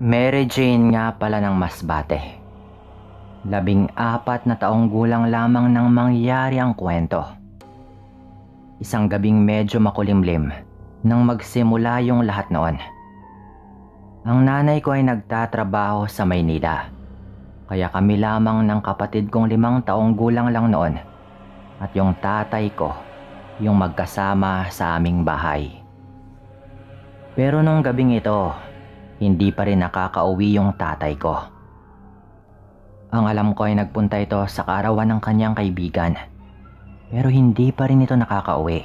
Mary Jane nga pala ng Masbate. 14 na taong gulang lamang nang mangyari ang kwento. Isang gabing medyo makulimlim nang magsimula yung lahat noon. Ang nanay ko ay nagtatrabaho sa Maynila, kaya kami lamang ng kapatid kong 5 taong gulang lang noon at yung tatay ko yung magkasama sa aming bahay. Pero nung gabing ito, hindi pa rin nakakauwi yung tatay ko. Ang alam ko ay nagpunta ito sa kaarawan ng kanyang kaibigan, pero hindi pa rin ito nakakauwi.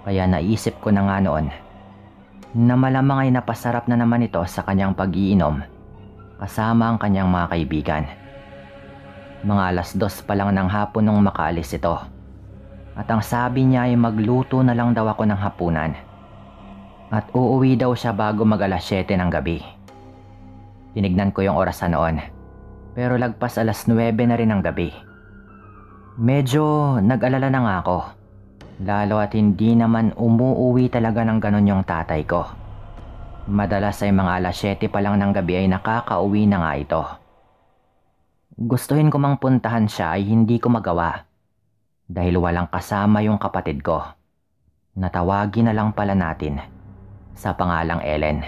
Kaya naisip ko na nga noon na malamang ay napasarap na naman ito sa kanyang pag-iinom kasama ang kanyang mga kaibigan. Mga 2:00 pa lang ng hapon nung makaalis ito, at ang sabi niya ay magluto na lang daw ako ng hapunan at uuwi daw siya bago mag 7:00 ng gabi. Tinignan ko yung orasan noon, pero lagpas 9:00 na rin ng gabi. Medyo nag-alala na nga ako, lalo at hindi naman umuuwi talaga ng ganon yung tatay ko. Madalas ay mga 7:00 pa lang ng gabi ay nakakauwi na nga ito. Gustuhin ko mang puntahan siya ay hindi ko magawa dahil walang kasama yung kapatid ko. Natawagin na lang pala natin sa pangalang Ellen.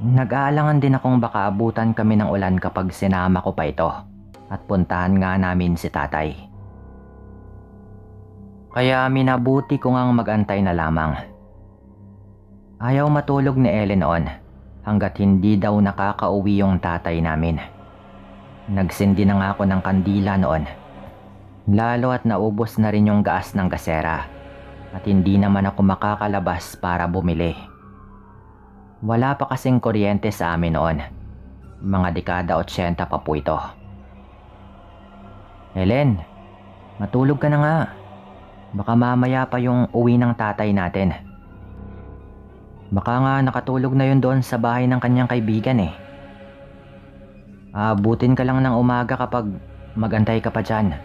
Nag-aalangan din akong baka abutan kami ng ulan kapag sinama ko pa ito at puntahan nga namin si tatay. Kaya minabuti ko ngang mag-antay na lamang. Ayaw matulog ni Ellen noon hanggat hindi daw nakakauwi yung tatay namin. Nagsindi na nga ako ng kandila noon, lalo at naubos na rin yung gas ng gasera at hindi naman ako makakalabas para bumili. Wala pa kasing kuryente sa amin noon. Mga dekada 80 pa po ito. Helen, matulog ka na nga. Baka mamaya pa yung uwi ng tatay natin. Baka nga nakatulog na yun doon sa bahay ng kanyang kaibigan eh. Abutin ka lang ng umaga kapag magantay ka pa dyan.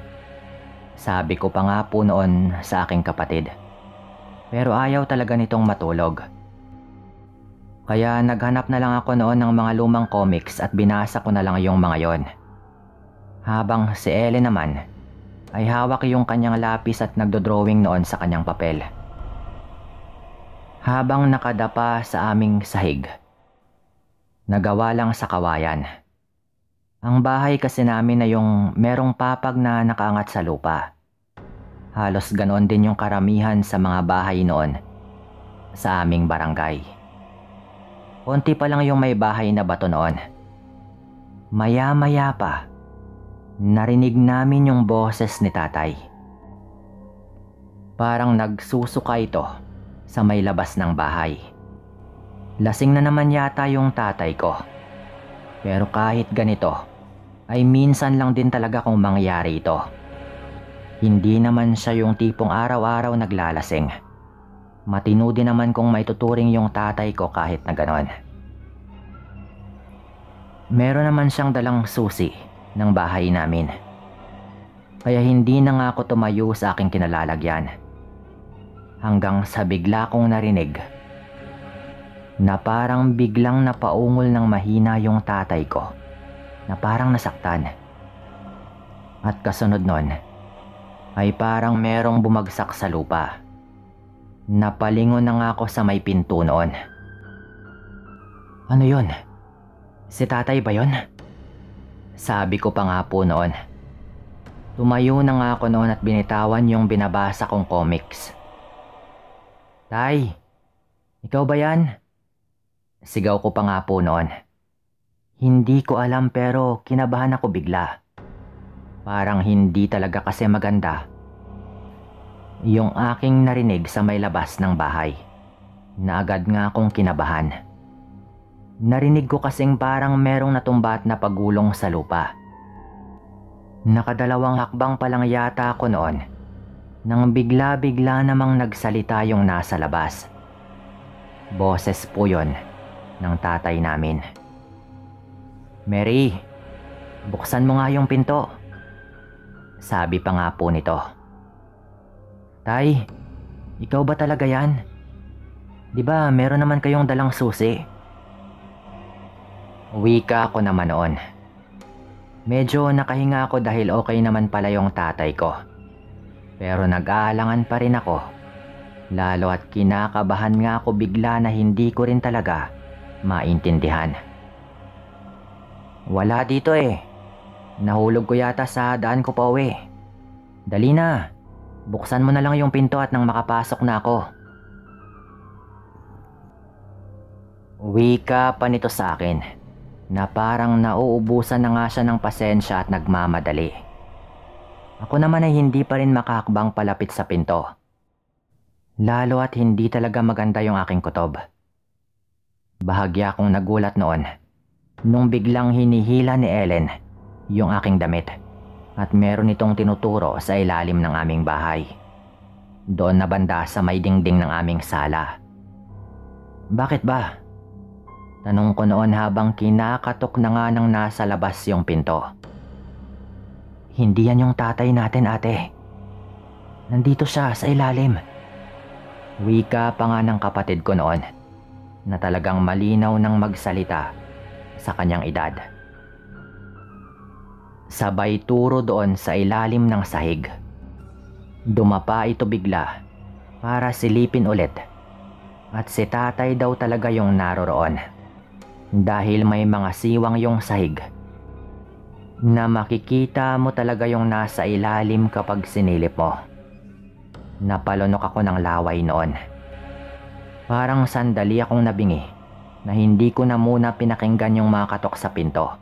Sabi ko pa nga po noon sa aking kapatid. Pero ayaw talaga nitong matulog. Kaya naghanap na lang ako noon ng mga lumang comics at binasa ko na lang yung mga yon. Habang si Ellen naman ay hawak yung kanyang lapis at nagdodrawing noon sa kanyang papel. Habang nakadapa sa aming sahig, nagawa lang sa kawayan. Ang bahay kasi namin na yung merong papag na nakaangat sa lupa. Halos ganoon din yung karamihan sa mga bahay noon sa aming barangay. Konti pa lang yung may bahay na bato noon. Maya-maya pa, narinig namin yung boses ni tatay. Parang nagsusuka ito sa may labas ng bahay. Lasing na naman yata yung tatay ko. Pero kahit ganito, ay minsan lang din talaga kung mangyari ito. Hindi naman siya yung tipong araw-araw naglalasing. Matino din naman kung maituturing yung tatay ko kahit na ganon. Meron naman siyang dalang susi ng bahay namin. Kaya hindi na nga ako tumayo sa aking kinalalagyan. Hanggang sa bigla kong narinig na parang biglang napaungol ng mahina yung tatay ko na parang nasaktan. At kasunod nun ay parang merong bumagsak sa lupa. Napalingon na nga ako sa may pinto noon. Ano yun? Si tatay ba yun? Sabi ko pa nga po noon. Tumayo na nga ako noon at binitawan yung binabasa kong comics. Tay, ikaw ba yan? Sigaw ko pa nga po noon. Hindi ko alam pero kinabahan ako bigla. Parang hindi talaga kasi maganda yung aking narinig sa may labas ng bahay, na agad nga akong kinabahan. Narinig ko kasing parang merong natumba na pagulong sa lupa. Nakadalawang hakbang pa lang yata ako noon nang bigla-bigla namang nagsalita yung nasa labas. Boses po yon ng tatay namin. Mary, buksan mo nga yung pinto. Sabi pa nga po nito. Tay, ikaw ba talaga yan? Di ba meron naman kayong dalang susi? Wika ko naman noon. Medyo nakahinga ako dahil okay naman pala yung tatay ko. Pero nag-aalangan pa rin ako. Lalo at kinakabahan nga ako bigla na hindi ko rin talaga maintindihan. Wala dito eh. Nahulog ko yata sa daan ko pa uwi. Dali na. Buksan mo na lang yung pinto at nang makapasok na ako. Wika pa nito sa akin na parang nauubusan na nga siya ng pasensya at nagmamadali. Ako naman ay hindi pa rin makahakbang palapit sa pinto. Lalo at hindi talaga maganda yung aking kutob. Bahagya akong nagulat noon nung biglang hinihila ni Ellen yung aking damit at meron itong tinuturo sa ilalim ng aming bahay. Doon na banda sa may dingding ng aming sala. Bakit ba? Tanong ko noon habang kinakatok na nga ng nasa labas yung pinto. Hindi yan yung tatay natin, ate. Nandito siya sa ilalim. Wika pa nga ng kapatid ko noon na talagang malinaw nang magsalita sa kanyang edad. Sabay turo doon sa ilalim ng sahig. Dumapa ito bigla para silipin ulit at si tatay daw talaga yung naroroon. Dahil may mga siwang yung sahig na makikita mo talaga yung nasa ilalim kapag sinilip mo. Napalunok ako ng laway noon. Parang sandali akong nabingi na hindi ko na muna pinakinggan yung mga katok sa pinto.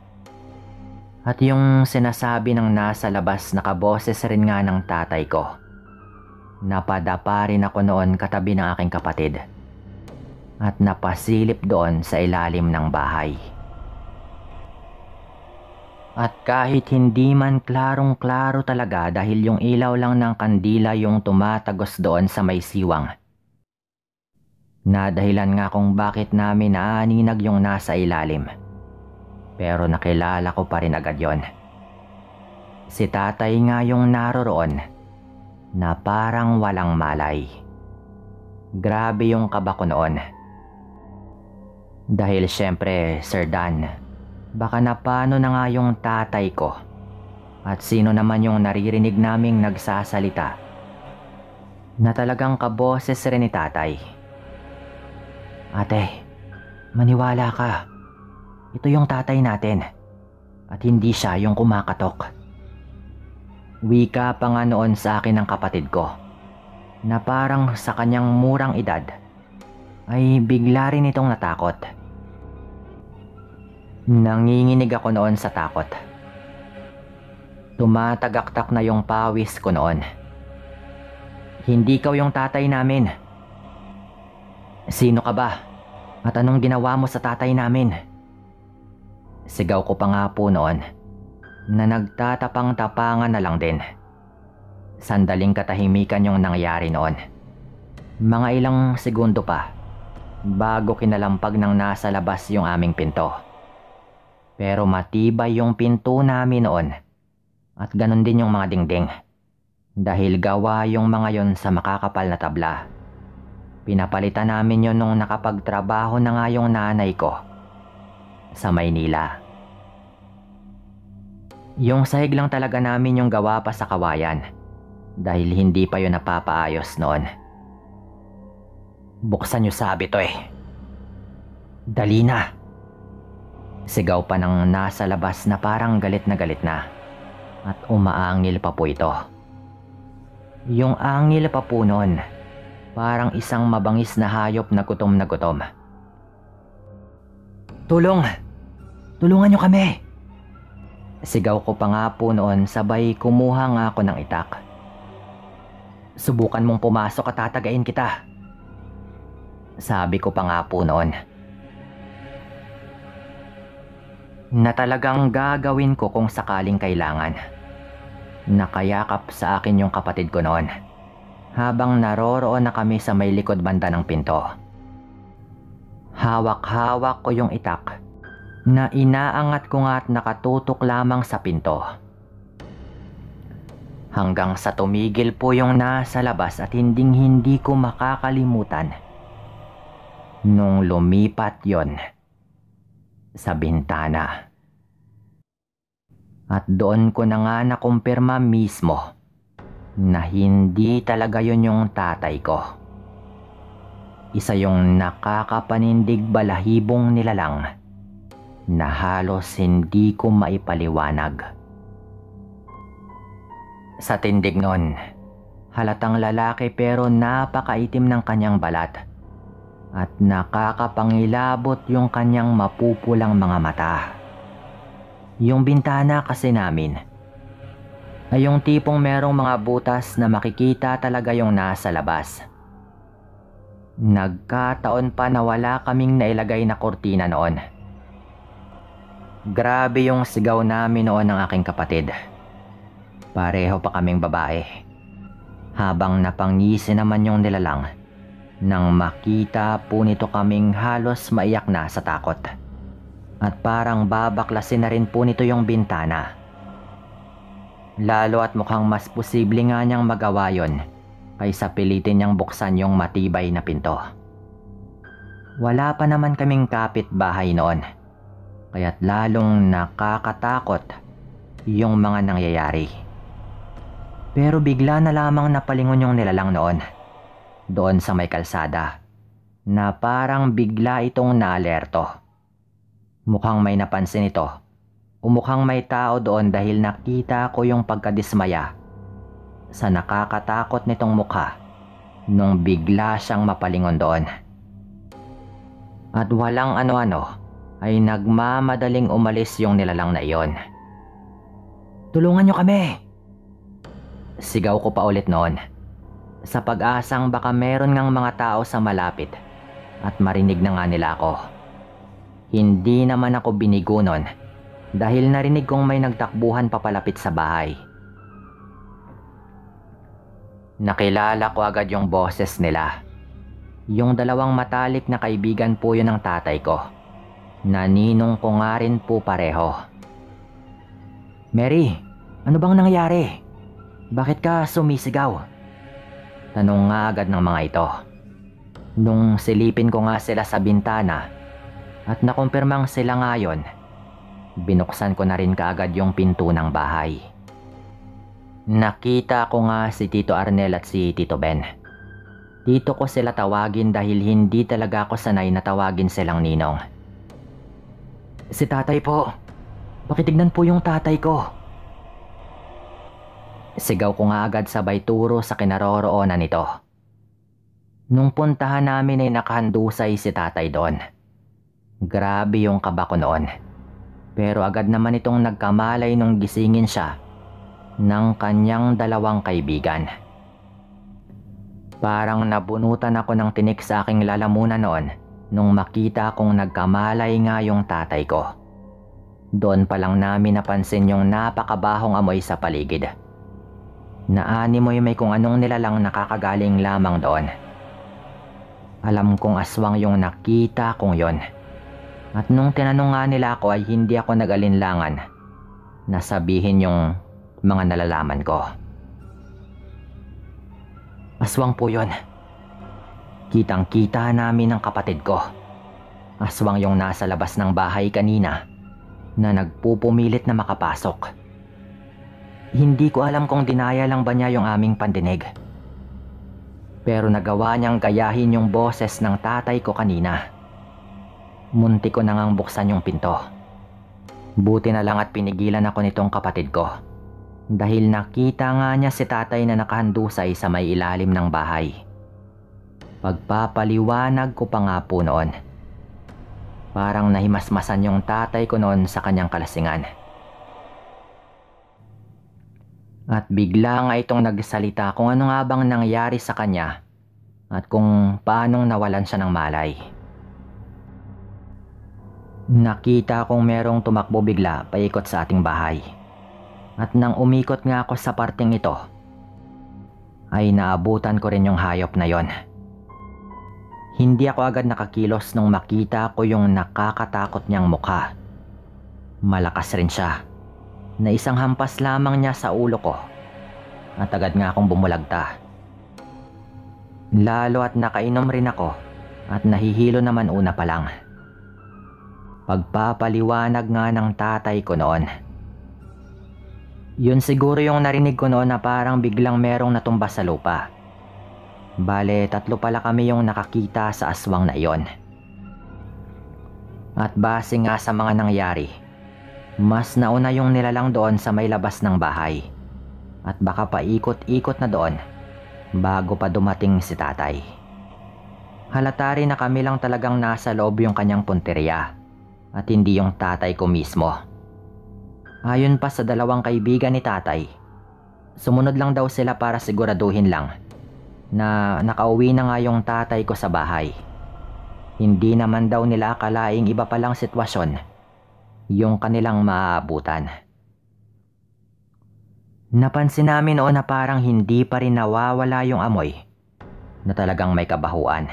At yung sinasabi ng nasa labas nakaboses rin nga ng tatay ko. Napadapa rin ako noon katabi ng aking kapatid. At napasilip doon sa ilalim ng bahay. At kahit hindi man klarong-klaro talaga dahil yung ilaw lang ng kandila yung tumatagos doon sa may siwang. Nadahilan nga kung bakit namin naaninag yung nasa ilalim. Pero nakilala ko pa rin agad yon. Si tatay nga yung naroroon na parang walang malay. Grabe yung kaba ko noon. Dahil syempre, Sir Dan, baka napano na nga yung tatay ko at sino naman yung naririnig naming nagsasalita na talagang kaboses rin ni tatay. Ate, maniwala ka. Ito yung tatay natin at hindi siya yung kumakatok. Wika pa nga noon sa akin ng kapatid ko na parang sa kanyang murang edad ay bigla rin itong natakot. Nanginginig ako noon sa takot. Tumatagaktak na yung pawis ko noon. Hindi ikaw yung tatay namin. Sino ka ba? At anong ginawa mo sa tatay namin? Sigaw ko pa nga po noon na nagtatapang-tapangan na lang din. Sandaling katahimikan yung nangyari noon. Mga ilang segundo pa bago kinalampag ng nasa labas yung aming pinto. Pero matibay yung pinto namin noon at ganun din yung mga dingding. Dahil gawa yung mga yon sa makakapal na tabla. Pinapalitan namin yon nung nakapagtrabaho na nga yung nanay ko sa Maynila. Yung sahig lang talaga namin yung gawa pa sa kawayan dahil hindi pa yun napapaayos noon. Buksan niyo sabi to eh. Dali na. Sigaw pa ng nasa labas na parang galit na at umaangil pa po ito. Yung angil pa po noon, parang isang mabangis na hayop na gutom na gutom. Tulong! Tulungan niyo kami! Sigaw ko pa nga po noon sabay kumuha nga ako ng itak. Subukan mong pumasok at tatagain kita. Sabi ko pa nga po noon. Na talagang gagawin ko kung sakaling kailangan. Nakayakap sa akin yung kapatid ko noon habang naroroon na kami sa may likod banda ng pinto. Hawak-hawak ko yung itak na inaangat ko nga at nakatutok lamang sa pinto. Hanggang sa tumigil po yung nasa labas at hinding-hindi ko makakalimutan nung lumipat yon sa bintana. At doon ko na nga nakumpirma mismo na hindi talaga yun yung tatay ko. Isa yung nakakapanindig balahibong nilalang na halos hindi ko maipaliwanag. Sa tindig nun, halatang lalaki pero napakaitim ng kanyang balat at nakakapangilabot yung kanyang mapupulang mga mata. Yung bintana kasi namin ay yung tipong merong mga butas na makikita talaga yung nasa labas. Nagkataon pa na wala kaming nailagay na kurtina noon. Grabe yung sigaw namin noon ng aking kapatid. Pareho pa kaming babae. Habang napangisi naman yung nilalang nang makita po nito kaming halos maiyak na sa takot. At parang babaklasin na rin po nito yung bintana. Lalo at mukhang mas posible nga niyang magawa yon kaysa pilitin niyang buksan yung matibay na pinto. Wala pa naman kaming kapitbahay noon, kaya't lalong nakakatakot yung mga nangyayari. Pero bigla na lamang napalingon yung nilalang noon, doon sa may kalsada, na parang bigla itong naalerto. Mukhang may napansin ito, o mukhang may tao doon dahil nakita ko yung pagkadismaya sa nakakatakot nitong mukha nung bigla siyang mapalingon doon. At walang ano-ano ay nagmamadaling umalis yung nilalang na iyon. "Tulungan niyo kami!" Sigaw ko pa ulit noon, sa pag-asang baka meron ngang mga tao sa malapit at marinig na nga nila ako. Hindi naman ako binigo nun dahil narinig kong may nagtakbuhan papalapit sa bahay. Nakilala ko agad yung boses nila. Yung dalawang matalik na kaibigan po yun ng tatay ko. Naninong ko nga rin po pareho. "Mary, ano bang nangyari? Bakit ka sumisigaw?" Tanong nga agad ng mga ito. Nung silipin ko nga sila sa bintana at nakumpirmang sila nga yun, binuksan ko na rin kaagad yung pinto ng bahay. Nakita ko nga si Tito Arnel at si Tito Ben. Dito ko sila tawagin dahil hindi talaga ako sanay na tawagin silang ninong. "Si tatay po. Pakitignan po yung tatay ko." Sigaw ko nga agad sabay turo sa kinaroroonan nito. Nung puntahan namin ay nakahandusay si tatay doon. Grabe yung kaba ko noon. Pero agad naman itong nagkamalay nung gisingin siya ng kanyang dalawang kaibigan. Parang nabunutan ako ng tinik sa aking lalamunan noon nung makita kong nagkamalay nga yung tatay ko. Doon pa lang namin napansin yung napakabahong amoy sa paligid. Naanimoy may kung anong nilalang nakakagaling lamang doon. Alam kong aswang yung nakita kong yon. At nung tinanong nga nila ako ay hindi ako nag-alinlangan na sabihin yung mga nalalaman ko. "Aswang po yun. Kitang-kita namin ng kapatid ko. Aswang yung nasa labas ng bahay kanina na nagpupumilit na makapasok. Hindi ko alam kung dinaya lang ba niya yung aming pandinig. Pero nagawa niyang gayahin yung boses ng tatay ko kanina. Munti ko na ngang buksan yung pinto. Buti na lang at pinigilan ako nitong kapatid ko. Dahil nakita nga niya si tatay na nakahandusay sa may ilalim ng bahay. Pagpapaliwanag ko pa nga po noon. Parang nahimasmasan yung tatay ko noon sa kanyang kalasingan. At bigla nga itong nagsalita kung ano nga bang nangyari sa kanya at kung paanong nawalan siya ng malay. Nakita kong merong tumakbo bigla paikot sa ating bahay. At nang umikot nga ako sa parteng ito, ay naabutan ko rin yung hayop na yon. Hindi ako agad nakakilos nung makita ko yung nakakatakot niyang mukha. Malakas rin siya, na isang hampas lamang niya sa ulo ko at agad nga akong bumulagta. Lalo at nakainom rin ako at nahihilo naman una pa lang. Pagpapaliwanag nga ng tatay ko noon. Yun siguro yung narinig ko noon na parang biglang merong natumba sa lupa. Bale, 3 pala kami yung nakakita sa aswang na iyon. At base nga sa mga nangyari, mas nauna yung nilalang doon sa may labas ng bahay. At baka paikot-ikot na doon bago pa dumating si tatay. Halata rin na kami lang talagang nasa loob yung kanyang punteriya at hindi yung tatay ko mismo. Ayon pa sa 2 kaibigan ni tatay, sumunod lang daw sila para siguraduhin lang na nakauwi na nga yung tatay ko sa bahay. Hindi naman daw nila akalaing iba palang sitwasyon yung kanilang maaabutan. Napansin namin noon na parang hindi pa rin nawawala yung amoy na talagang may kabahuan.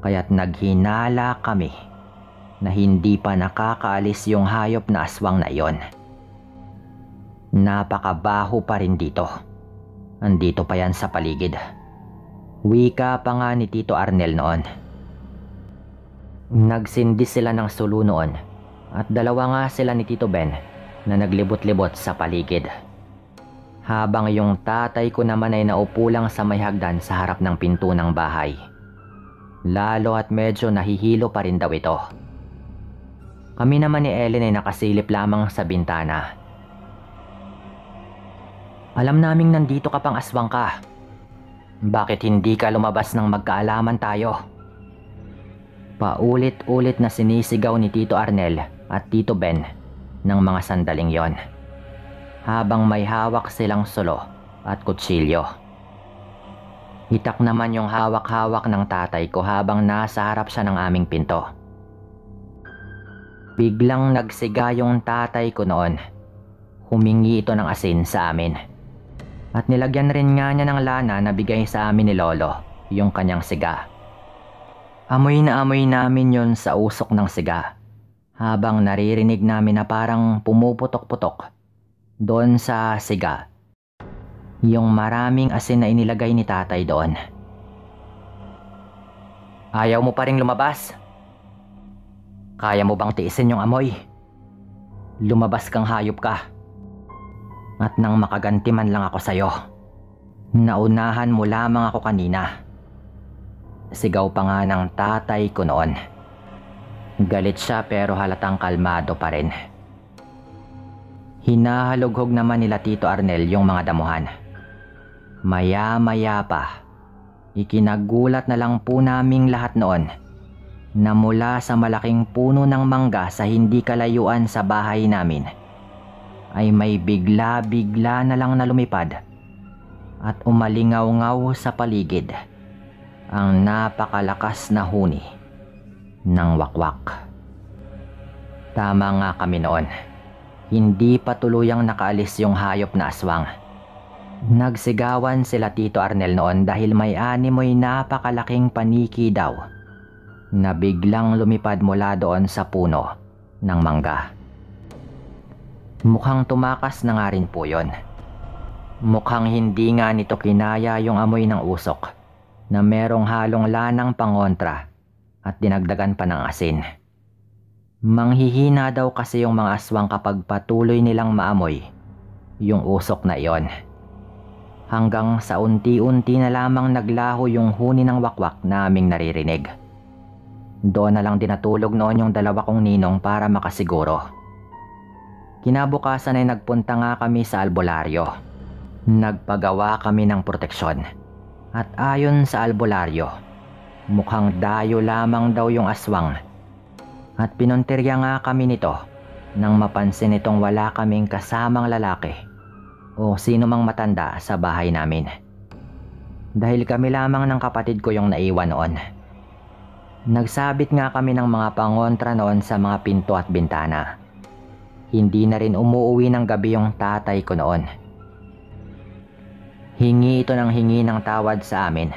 Kaya't naghinala kami na hindi pa nakakaalis yung hayop na aswang na iyon. Napakabaho pa rin dito. Andito pa yan sa paligid. Wika pa nga ni Tito Arnel noon. Nagsindi sila ng sulo noon at 2 nga sila ni Tito Ben na naglibot-libot sa paligid. Habang yung tatay ko naman ay naupo lang sa may hagdan sa harap ng pinto ng bahay. Lalo at medyo nahihilo pa rin daw ito. Kami naman ni Ellen ay nakasilip lamang sa bintana. Alam naming nandito ka pang aswang ka. Bakit hindi ka lumabas nang magkaalaman tayo? Paulit-ulit na sinisigaw ni Tito Arnel at Tito Ben ng mga sandaling yon, habang may hawak silang sulo at kutsilyo. Hitak naman yung hawak-hawak ng tatay ko habang nasa harap siya ng aming pinto. Biglang nagsiga yung tatay ko noon. Humingi ito ng asin sa amin. At nilagyan rin nga niya ng lana na bigay sa amin ni Lolo yung kanyang siga. Amoy na amoy namin yon sa usok ng siga, habang naririnig namin na parang pumuputok-putok doon sa siga yung maraming asin na inilagay ni tatay doon. Ayaw mo pa ring lumabas? Kaya mo bang tiisin yung amoy? Lumabas kang hayop ka. At nang makaganti man lang ako sa'yo, naunahan mo lamang ako kanina. Sigaw pa nga ng tatay ko noon. Galit siya pero halatang kalmado pa rin. Hinahalughog naman nila Tito Arnel yung mga damuhan. Maya-maya pa, ikinagulat na lang po naming lahat noon na mula sa malaking puno ng mangga sa hindi kalayuan sa bahay namin ay may bigla-bigla na lang na lumipad at umalingaw-ngaw sa paligid ang napakalakas na huni ng wakwak. Tama nga kami noon. Hindi pa tuluyang nakaalis yung hayop na aswang. Nagsigawan sila Tito Arnel noon dahil may animoy napakalaking paniki daw na biglang lumipad mula doon sa puno ng mangga. Mukhang tumakas na nga rin po yun. Mukhang hindi nga nito kinaya yung amoy ng usok na merong halong lanang pangontra at dinagdagan pa ng asin. Manghihina daw kasi yung mga aswang kapag patuloy nilang maamoy yung usok na iyon. Hanggang sa unti-unti na lamang naglaho yung huni ng wakwak na aming naririnig. Doon na lang dinatulog noon yung 2 kong ninong para makasiguro. Kinabukasan ay nagpunta nga kami sa albularyo. Nagpagawa kami ng proteksyon. At ayon sa albularyo, mukhang dayo lamang daw yung aswang. At pinuntirya nga kami nito nang mapansin itong wala kaming kasamang lalaki o sino mang matanda sa bahay namin. Dahil kami lamang ng kapatid ko yung naiwan noon. Nagsabit nga kami ng mga pangontra noon sa mga pinto at bintana. Hindi na rin umuuwi ng gabi yung tatay ko noon. Hingi ito ng hingi ng tawad sa amin.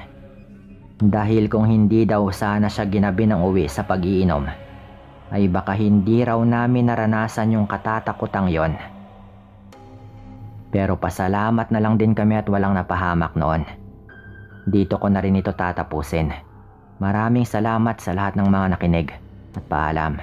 Dahil kung hindi daw sana siya ginabi ng uwi sa pag-iinom, ay baka hindi raw namin naranasan yung katatakutang yon. Pero pasalamat na lang din kami at walang napahamak noon. Dito ko na rin ito tatapusin. Maraming salamat sa lahat ng mga nakinig at paalam.